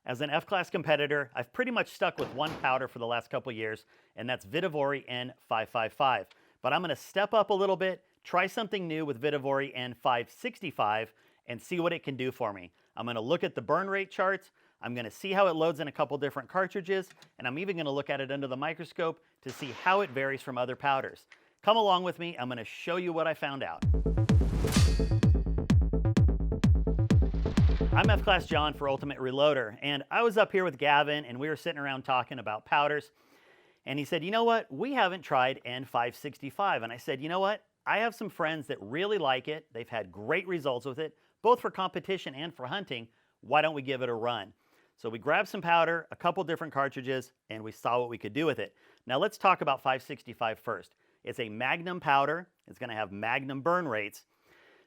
As an F-class competitor, I've pretty much stuck with one powder for the last couple years, and that's Vihtavuori N555. But I'm going to step up a little bit, try something new with Vihtavuori N565, and see what it can do for me. I'm going to look at the burn rate charts, I'm going to see how it loads in a couple different cartridges, and I'm even going to look at it under the microscope to see how it varies from other powders. Come along with me, I'm going to show you what I found out. I'm F-Class John for Ultimate Reloader, and I was up here with Gavin, and we were sitting around talking about powders, and he said, you know what, we haven't tried N565, and I said, you know what, I have some friends that really like it, they've had great results with it, both for competition and for hunting, why don't we give it a run? So we grabbed some powder, a couple different cartridges, and we saw what we could do with it. Now let's talk about 565 first. It's a Magnum powder, it's going to have Magnum burn rates.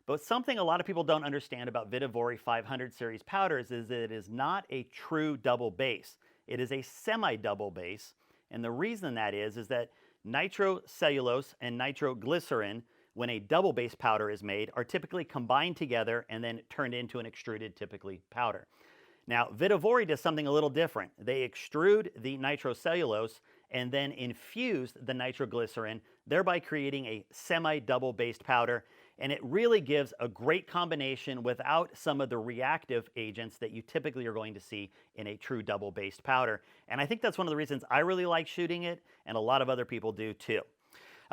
But something a lot of people don't understand about Vihtavuori 500 series powders is that it is not a true double base. It is a semi-double base, and the reason that is that nitrocellulose and nitroglycerin, when a double base powder is made, are typically combined together and then turned into an extruded, typically, powder. Now, Vihtavuori does something a little different. They extrude the nitrocellulose and then infuse the nitroglycerin, thereby creating a semi-double based powder. And it really gives a great combination without some of the reactive agents that you typically are going to see in a true double-based powder. And I think that's one of the reasons I really like shooting it, and a lot of other people do too.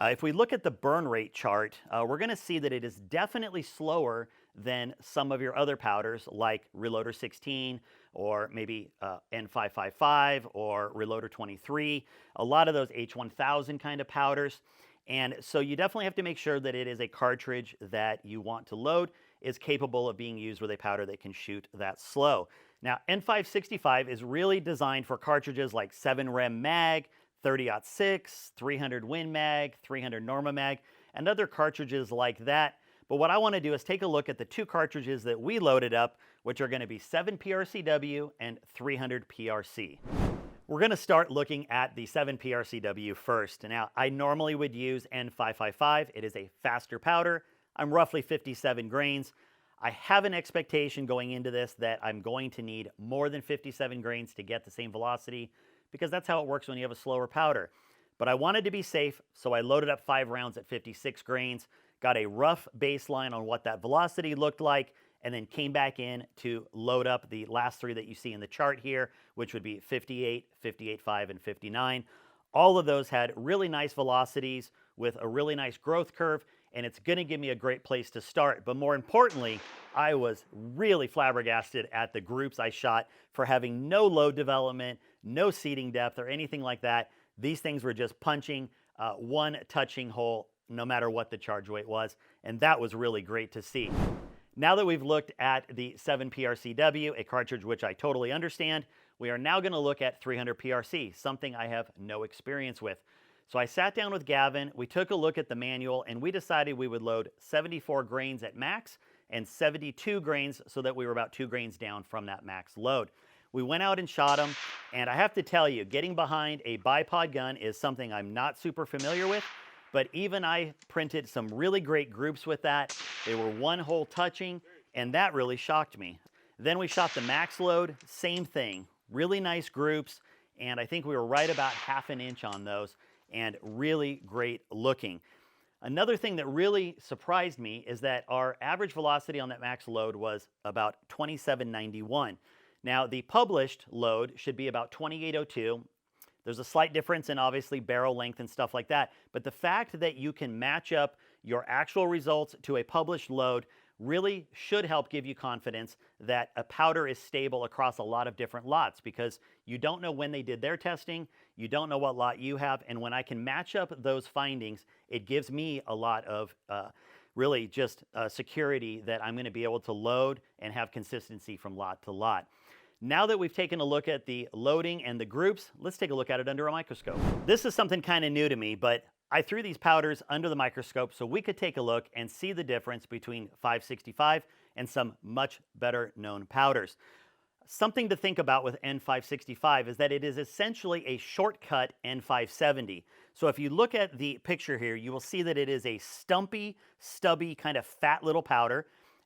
If we look at the burn rate chart, we're going to see that it is definitely slower than some of your other powders like Reloader 16 or maybe N555 or Reloader 23, a lot of those H1000 kind of powders. And so you definitely have to make sure that it is a cartridge that you want to load is capable of being used with a powder that can shoot that slow. Now, N565 is really designed for cartridges like 7-rem mag, 30-06, 300 Win Mag, 300 Norma Mag, and other cartridges like that. But what I want to do is take a look at the two cartridges that we loaded up, which are going to be 7 PRCW and 300 PRC. We're going to start looking at the 7 PRCW first. Now, I normally would use N555. It is a faster powder. I'm roughly 57 grains. I have an expectation going into this that I'm going to need more than 57 grains to get the same velocity, because that's how it works when you have a slower powder. But I wanted to be safe, so I loaded up 5 rounds at 56 grains, got a rough baseline on what that velocity looked like, and then came back in to load up the last 3 that you see in the chart here, which would be 58, 58.5, and 59. All of those had really nice velocities with a really nice growth curve, and it's going to give me a great place to start. But more importantly, I was really flabbergasted at the groups I shot for having no load development, no seating depth, or anything like that. These things were just punching one touching hole, no matter what the charge weight was, and that was really great to see. Now that we've looked at the 7 PRCW, a cartridge which I totally understand, we are now going to look at 300 PRC, something I have no experience with. So I sat down with Gavin, we took a look at the manual, and we decided we would load 74 grains at max and 72 grains so that we were about 2 grains down from that max load. We went out and shot them, and I have to tell you, getting behind a bipod gun is something I'm not super familiar with. But even I printed some really great groups with that. They were one hole touching, and that really shocked me. Then we shot the max load, same thing. Really nice groups, and I think we were right about ½ an inch on those, and really great looking. Another thing that really surprised me is that our average velocity on that max load was about 2791. Now, the published load should be about 2802. There's a slight difference in obviously barrel length and stuff like that, but the fact that you can match up your actual results to a published load really should help give you confidence that a powder is stable across a lot of different lots, because you don't know when they did their testing, you don't know what lot you have, and when I can match up those findings, it gives me a lot of really just security that I'm going to be able to load and have consistency from lot to lot. Now that we've taken a look at the loading and the groups, let's take a look at it under a microscope. This is something kind of new to me, but I threw these powders under the microscope so we could take a look and see the difference between 565 and some much better known powders. Something to think about with N565 is that it is essentially a shortcut N570. So if you look at the picture here, you will see that it is a stumpy, stubby, kind of fat little powder.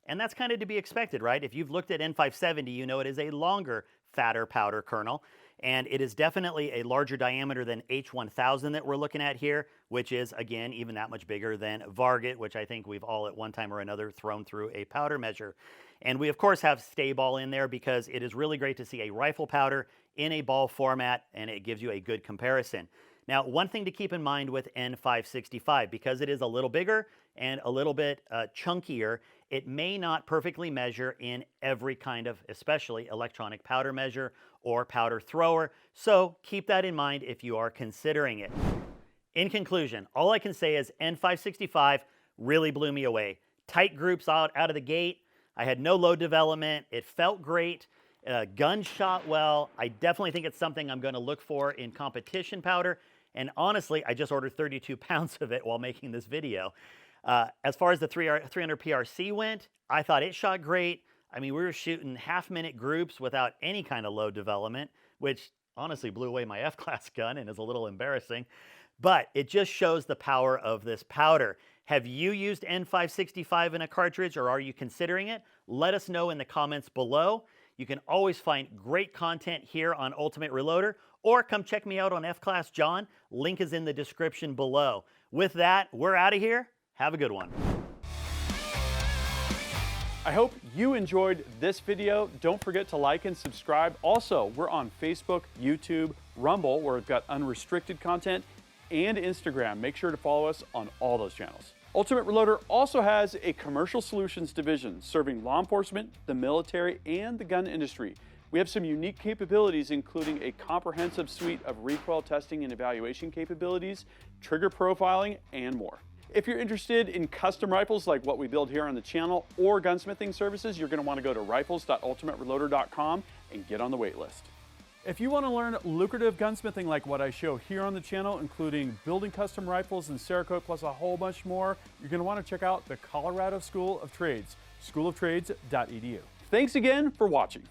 And that's kind of to be expected, right? If you've looked at N570, you know it is a longer, fatter powder kernel. And it is definitely a larger diameter than H1000 that we're looking at here, which is, again, even that much bigger than Varget, which I think we've all at one time or another thrown through a powder measure. And we, of course, have stay ball in there because it is really great to see a rifle powder in a ball format, and it gives you a good comparison. Now, one thing to keep in mind with N565, because it is a little bigger and a little bit chunkier, it may not perfectly measure in every kind of, especially electronic powder measure or powder thrower. So keep that in mind if you are considering it. In conclusion, all I can say is N565 really blew me away. Tight groups out of the gate. I had no load development. It felt great. Gun shot well. I definitely think it's something I'm going to look for in competition powder. And honestly, I just ordered 32 pounds of it while making this video. As far as the 300 PRC went, I thought it shot great. I mean, we were shooting half-minute groups without any kind of load development, which honestly blew away my F-class gun and is a little embarrassing. But it just shows the power of this powder. Have you used N565 in a cartridge, or are you considering it? Let us know in the comments below. You can always find great content here on Ultimate Reloader, or come check me out on F-Class John. Link is in the description below. With that, we're out of here. Have a good one. I hope you enjoyed this video. Don't forget to like and subscribe. Also, we're on Facebook, YouTube, Rumble, where we've got unrestricted content, and Instagram. Make sure to follow us on all those channels. Ultimate Reloader also has a commercial solutions division serving law enforcement, the military, and the gun industry. We have some unique capabilities, including a comprehensive suite of recoil testing and evaluation capabilities, trigger profiling, and more. If you're interested in custom rifles like what we build here on the channel or gunsmithing services, you're going to want to go to rifles.ultimatereloader.com and get on the wait list. If you want to learn lucrative gunsmithing like what I show here on the channel, including building custom rifles and Cerakote plus a whole bunch more, you're going to want to check out the Colorado School of Trades, schooloftrades.edu. Thanks again for watching.